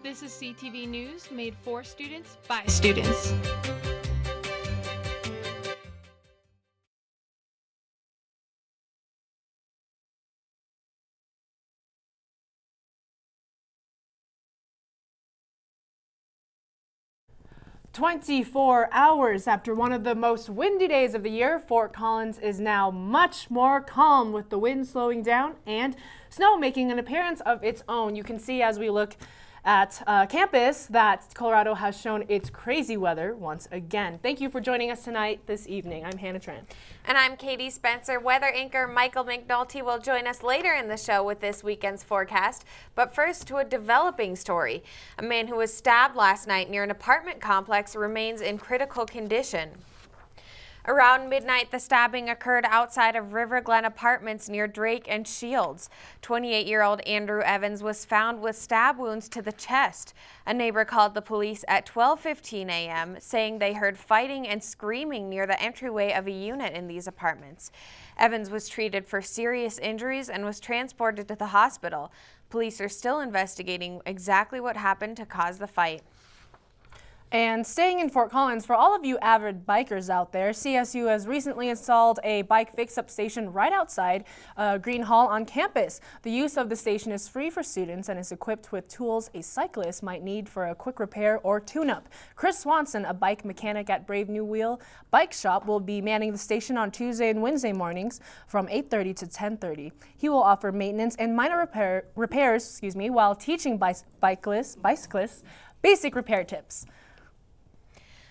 This is CTV News, made for students by students. "24 hours after one of the most windy days of the year, Fort Collins is now much more calm, with the wind slowing down and snow making an appearance of its own." You can see as we look at campus that Colorado has shown its crazy weather once again. Thank you for joining us tonight this evening. I'm Hannah Tran. And I'm Katie Spencer. Weather anchor Michael McNulty will join us later in the show with this weekend's forecast. But first, to a developing story. A man who was stabbed last night near an apartment complex remains in critical condition. Around midnight, the stabbing occurred outside of River Glen Apartments near Drake and Shields. 28-year-old Andrew Evans was found with stab wounds to the chest. A neighbor called the police at 12:15 a.m., saying they heard fighting and screaming near the entryway of a unit in these apartments. Evans was treated for serious injuries and was transported to the hospital. Police are still investigating exactly what happened to cause the fight. And staying in Fort Collins, for all of you avid bikers out there, CSU has recently installed a bike fix-up station right outside Green Hall on campus. The use of the station is free for students and is equipped with tools a cyclist might need for a quick repair or tune-up. Chris Swanson, a bike mechanic at Brave New Wheel Bike Shop, will be manning the station on Tuesday and Wednesday mornings from 8:30 to 10:30. He will offer maintenance and minor repairs, while teaching bicyclists basic repair tips.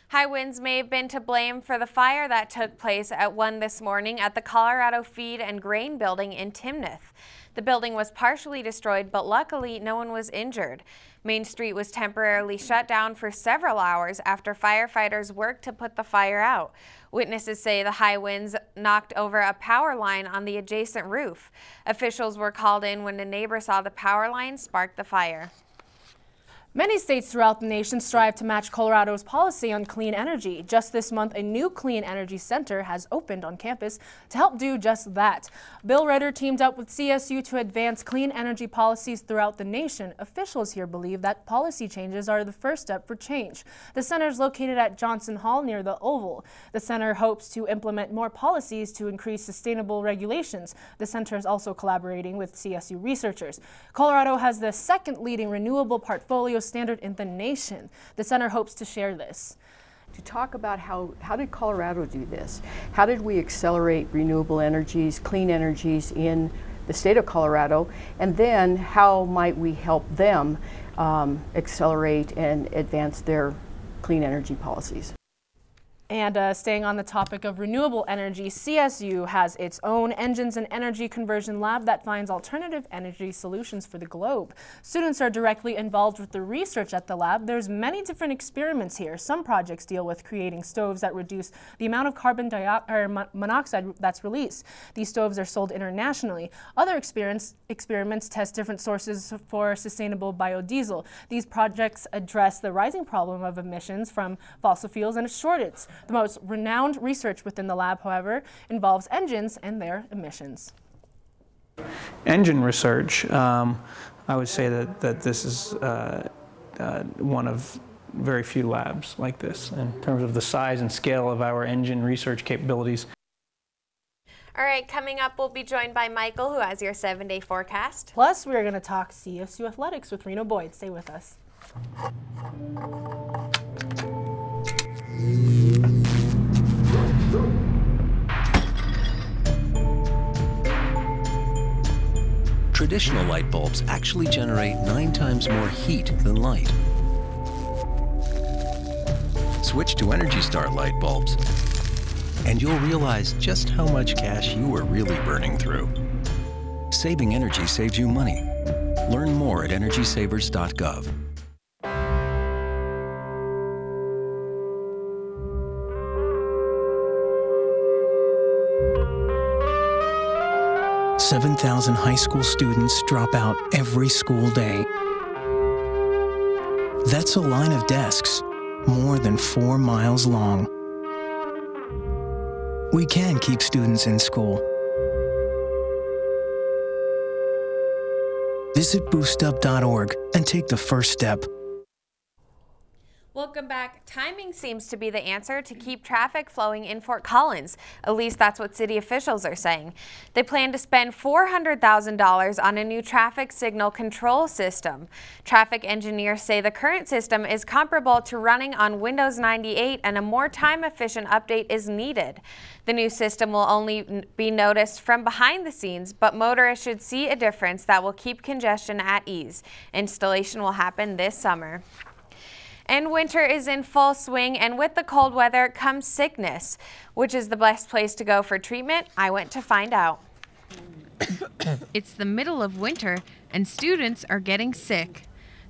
High winds may have been to blame for the fire that took place at 1 this morning at the Colorado Feed and Grain Building in Timnath. The building was partially destroyed, but luckily no one was injured. Main Street was temporarily shut down for several hours after firefighters worked to put the fire out. Witnesses say the high winds knocked over a power line on the adjacent roof. Officials were called in when a neighbor saw the power line spark the fire. Many states throughout the nation strive to match Colorado's policy on clean energy. Just this month, a new Clean Energy Center has opened on campus to help do just that. Bill Ritter teamed up with CSU to advance clean energy policies throughout the nation. Officials here believe that policy changes are the first step for change. The center is located at Johnson Hall near the Oval. The center hopes to implement more policies to increase sustainable regulations. The center is also collaborating with CSU researchers. Colorado has the second leading renewable portfolio standard in the nation. The center hopes to share this. To talk about how did Colorado do this? How did we accelerate renewable energies, clean energies in the state of Colorado? And then how might we help them accelerate and advance their clean energy policies? And staying on the topic of renewable energy, CSU has its own engines and energy conversion lab that finds alternative energy solutions for the globe. Students are directly involved with the research at the lab. There's many different experiments here. Some projects deal with creating stoves that reduce the amount of carbon monoxide that's released. These stoves are sold internationally. Other experiments test different sources for sustainable biodiesel. These projects address the rising problem of emissions from fossil fuels and a shortage. The most renowned research within the lab, however, involves engines and their emissions. Engine research, I would say that this is one of very few labs like this in terms of the size and scale of our engine research capabilities. All right, coming up, we'll be joined by Michael, who has your 7-day forecast. Plus, we're going to talk CSU athletics with Reno Boyd. Stay with us. Traditional light bulbs actually generate 9 times more heat than light. Switch to Energy Star light bulbs, and you'll realize just how much cash you are really burning through. Saving energy saves you money. Learn more at EnergySavers.gov. "7,000 high school students drop out every school day. That's a line of desks, more than 4 miles long. We can keep students in school. Visit boostup.org and take the first step. Welcome back. Timing seems to be the answer to keep traffic flowing in Fort Collins. At least that's what city officials are saying. They plan to spend $400,000 on a new traffic signal control system. Traffic engineers say the current system is comparable to running on Windows 98 and a more time-efficient update is needed. The new system will only be noticed from behind the scenes, but motorists should see a difference that will keep congestion at ease. Installation will happen this summer. And winter is in full swing, and with the cold weather comes sickness. Which is the best place to go for treatment? I went to find out. It's the middle of winter, and students are getting sick.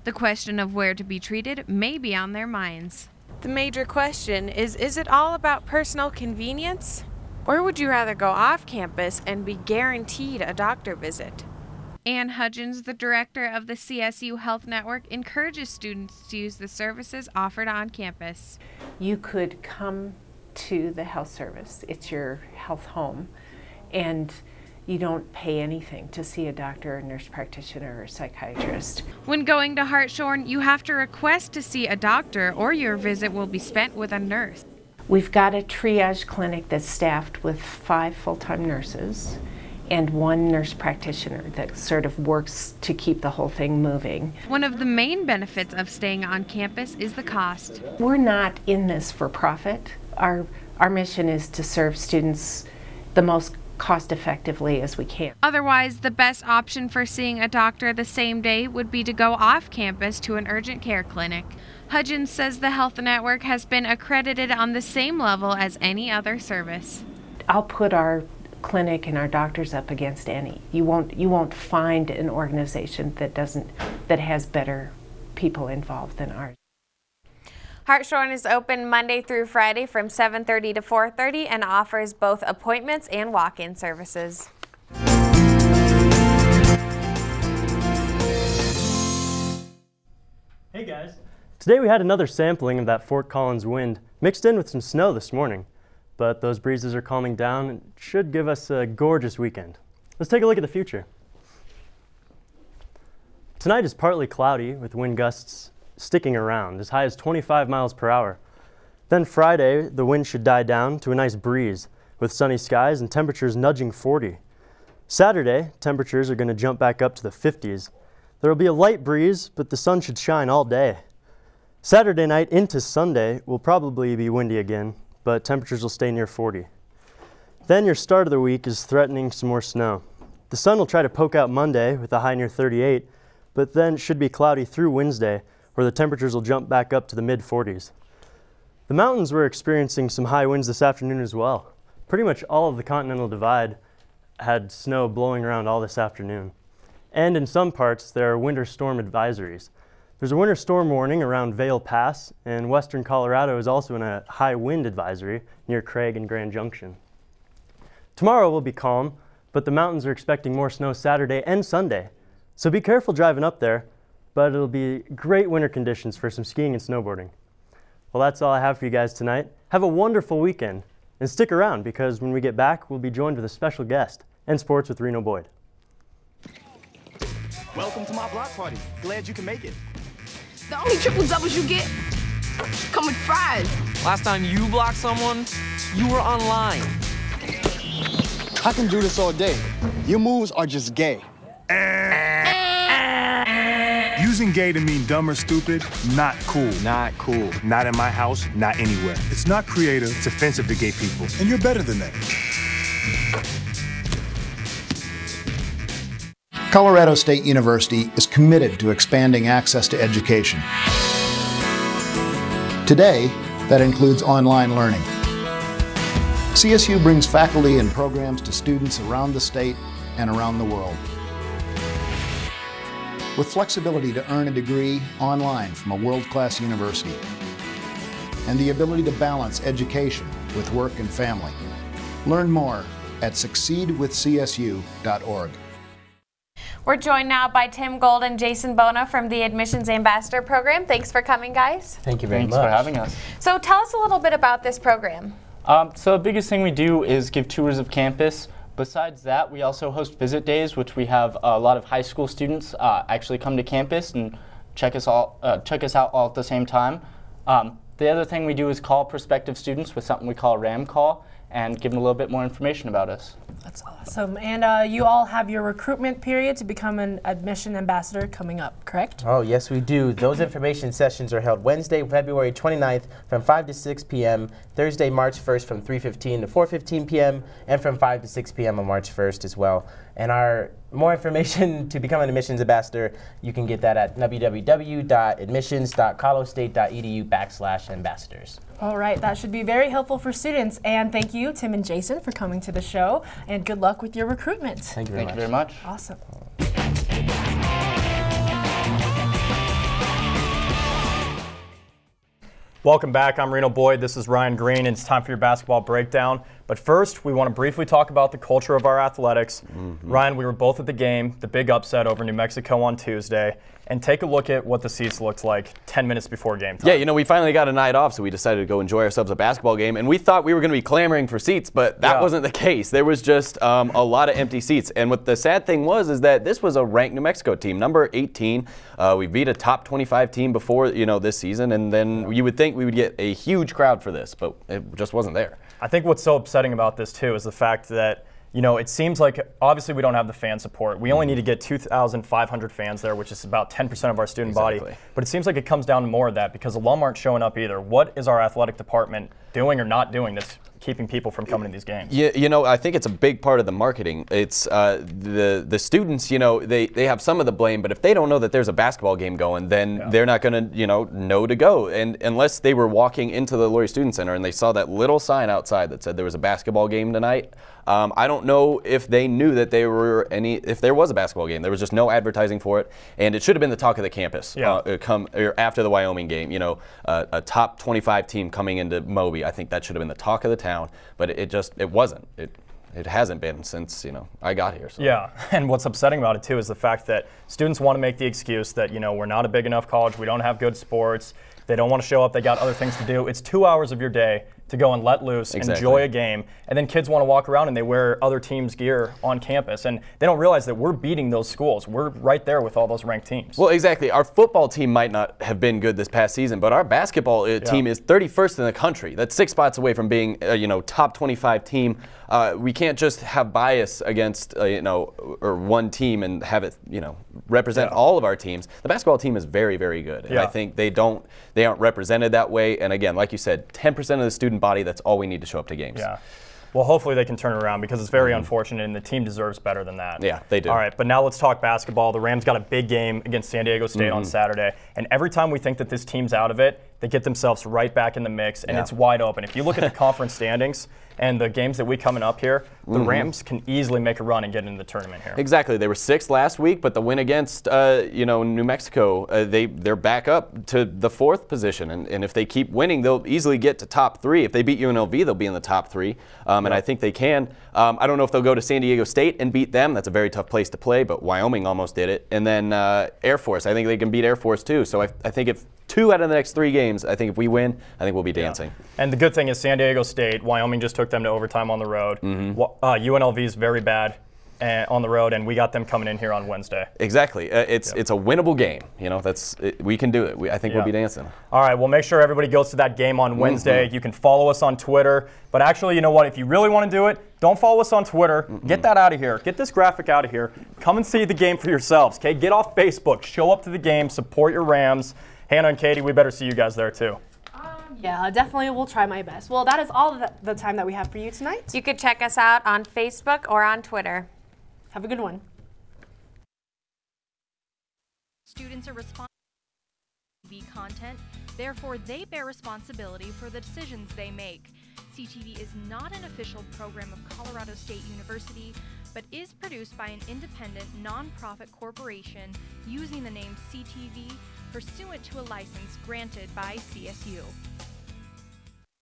The question of where to be treated may be on their minds. The major question is it all about personal convenience? Or would you rather go off campus and be guaranteed a doctor visit? Ann Hudgens, the director of the CSU Health Network, encourages students to use the services offered on campus. You could come to the health service, it's your health home, and you don't pay anything to see a doctor, a nurse practitioner, or a psychiatrist. When going to Hartshorn, you have to request to see a doctor or your visit will be spent with a nurse. We've got a triage clinic that's staffed with 5 full-time nurses and 1 nurse practitioner that sort of works to keep the whole thing moving. One of the main benefits of staying on campus is the cost. We're not in this for profit. Our mission is to serve students the most cost effectively as we can. Otherwise, the best option for seeing a doctor the same day would be to go off campus to an urgent care clinic. Hudgens says the Health Network has been accredited on the same level as any other service. I'll put our clinic and our doctors up against any. You won't find an organization that has better people involved than ours. Hartshorn is open Monday through Friday from 7:30 to 4:30 and offers both appointments and walk-in services. Hey guys. Today we had another sampling of that Fort Collins wind mixed in with some snow this morning. But those breezes are calming down and should give us a gorgeous weekend. Let's take a look at the future. Tonight is partly cloudy with wind gusts sticking around as high as 25 miles per hour. Then Friday, the wind should die down to a nice breeze with sunny skies and temperatures nudging 40. Saturday, temperatures are going to jump back up to the 50s. There will be a light breeze, but the sun should shine all day. Saturday night into Sunday will probably be windy again, but temperatures will stay near 40. Then your start of the week is threatening some more snow. The sun will try to poke out Monday with a high near 38, but then it should be cloudy through Wednesday, where the temperatures will jump back up to the mid-40s. The mountains were experiencing some high winds this afternoon as well. Pretty much all of the Continental Divide had snow blowing around all this afternoon. And in some parts, there are winter storm advisories. There's a winter storm warning around Vail Pass, and western Colorado is also in a high wind advisory near Craig and Grand Junction. Tomorrow will be calm, but the mountains are expecting more snow Saturday and Sunday. So be careful driving up there, but it'll be great winter conditions for some skiing and snowboarding. Well, that's all I have for you guys tonight. Have a wonderful weekend, and stick around because when we get back, we'll be joined with a special guest and sports with Reno Boyd. Welcome to my block party. Glad you can make it. The only triple doubles you get come with fries. Last time you blocked someone, you were online. I can do this all day. Your moves are just gay. Using gay to mean dumb or stupid, not cool. Not cool. Not in my house, not anywhere. It's not creative, it's offensive to gay people. And you're better than that. Colorado State University is committed to expanding access to education. Today, that includes online learning. CSU brings faculty and programs to students around the state and around the world. With flexibility to earn a degree online from a world-class university, and the ability to balance education with work and family. Learn more at succeedwithcsu.org. We're joined now by Tim Gold and Jason Bona from the Admissions Ambassador Program. Thanks for coming, guys. Thank you very much. Thanks for having us. So tell us a little bit about this program. So the biggest thing we do is give tours of campus. Besides that, we also host visit days, which we have a lot of high school students actually come to campus and check us out all at the same time. The other thing we do is call prospective students with something we call a RAM call and give them a little bit more information about us. That's awesome. And you all have your recruitment period to become an admission ambassador coming up, correct? Oh, yes, we do. Those information sessions are held Wednesday, February 29th from 5 to 6 p.m., Thursday, March 1st from 3:15 to 4:15 p.m., and from 5 to 6 p.m. on March 1st as well. And our more information to become an admissions ambassador, you can get that at www.admissions.colostate.edu/ambassadors. All right, that should be very helpful for students. And thank you, Tim and Jason, for coming to the show. And good luck with your recruitment. Thank you very much. Awesome. Welcome back. I'm Reno Boyd. This is Ryan Green, and it's time for your basketball breakdown. But first, we want to briefly talk about the culture of our athletics. Ryan, we were both at the game, the big upset over New Mexico on Tuesday, and take a look at what the seats looked like 10 minutes before game time. Yeah, you know, we finally got a night off, so we decided to go enjoy ourselves a basketball game, and we thought we were going to be clamoring for seats, but that wasn't the case. There was just a lot of empty seats, and what the sad thing was is that this was a ranked New Mexico team, number 18. We beat a top 25 team before, this season, and then you would think we would get a huge crowd for this, but it just wasn't there. I think what's so upsetting about this, too, is the fact that it seems like obviously we don't have the fan support. We only need to get 2,500 fans there, which is about 10% of our student body. But it seems like it comes down to more of that because alum aren't showing up either. What is our athletic department doing or not doing that's keeping people from coming to these games? Yeah, I think it's a big part of the marketing. It's the students, they have some of the blame, but if they don't know that there's a basketball game going, then they're not going to, know to go. And unless they were walking into the Laurie Student Center and they saw that little sign outside that said there was a basketball game tonight, I don't know if they knew that if there was a basketball game. There was just no advertising for it, and it should have been the talk of the campus. After the Wyoming game, a top 25 team coming into Moby. I think that should have been the talk of the town, but it wasn't. It hasn't been since I got here. So. Yeah, and what's upsetting about it too is the fact that students want to make the excuse that we're not a big enough college, we don't have good sports, they don't want to show up, they got other things to do. It's 2 hours of your day to go and let loose, enjoy a game, and then kids want to walk around and they wear other teams' gear on campus, and they don't realize that we're beating those schools. We're right there with all those ranked teams. Well, exactly. Our football team might not have been good this past season, but our basketball team is 31st in the country. That's 6 spots away from being a top 25 team. We can't just have bias against or one team and have it represent all of our teams. The basketball team is very, very good, and I think they aren't represented that way. And again, like you said, 10% of the student body, that's all we need to show up to games. Yeah. Well, hopefully they can turn it around because it's very unfortunate and the team deserves better than that. Yeah, they do. All right, but now let's talk basketball. The Rams got a big game against San Diego State on Saturday, and every time we think that this team's out of it, they get themselves right back in the mix, and it's wide open. If you look at the conference standings and the games that we coming up here, the Rams can easily make a run and get into the tournament here. Exactly. They were 6th last week, but the win against New Mexico, they're back up to the 4th position, and if they keep winning, they'll easily get to top 3. If they beat UNLV, they'll be in the top 3, and I think they can. I don't know if they'll go to San Diego State and beat them. That's a very tough place to play, but Wyoming almost did it. And then Air Force, I think they can beat Air Force too. So I think if 2 out of the next 3 games, I think if we win, I think we'll be dancing. And the good thing is San Diego State, Wyoming just took them to overtime on the road. UNLV is very bad on the road, and we got them coming in here on Wednesday. Exactly. It's a winnable game. We can do it. I think we'll be dancing. All right. Well, make sure everybody goes to that game on Wednesday. You can follow us on Twitter. But actually, you know what? If you really want to do it, don't follow us on Twitter. Get that out of here. Get this graphic out of here. Come and see the game for yourselves. Okay? Get off Facebook. Show up to the game. Support your Rams. Hannah and Katie, we better see you guys there too. Yeah, definitely will try my best. Well, that is all the time that we have for you tonight. You could check us out on Facebook or on Twitter. Have a good one. Students are responsible for CTV content, therefore they bear responsibility for the decisions they make. CTV is not an official program of Colorado State University, but is produced by an independent, nonprofit corporation using the name CTV pursuant to a license granted by CSU.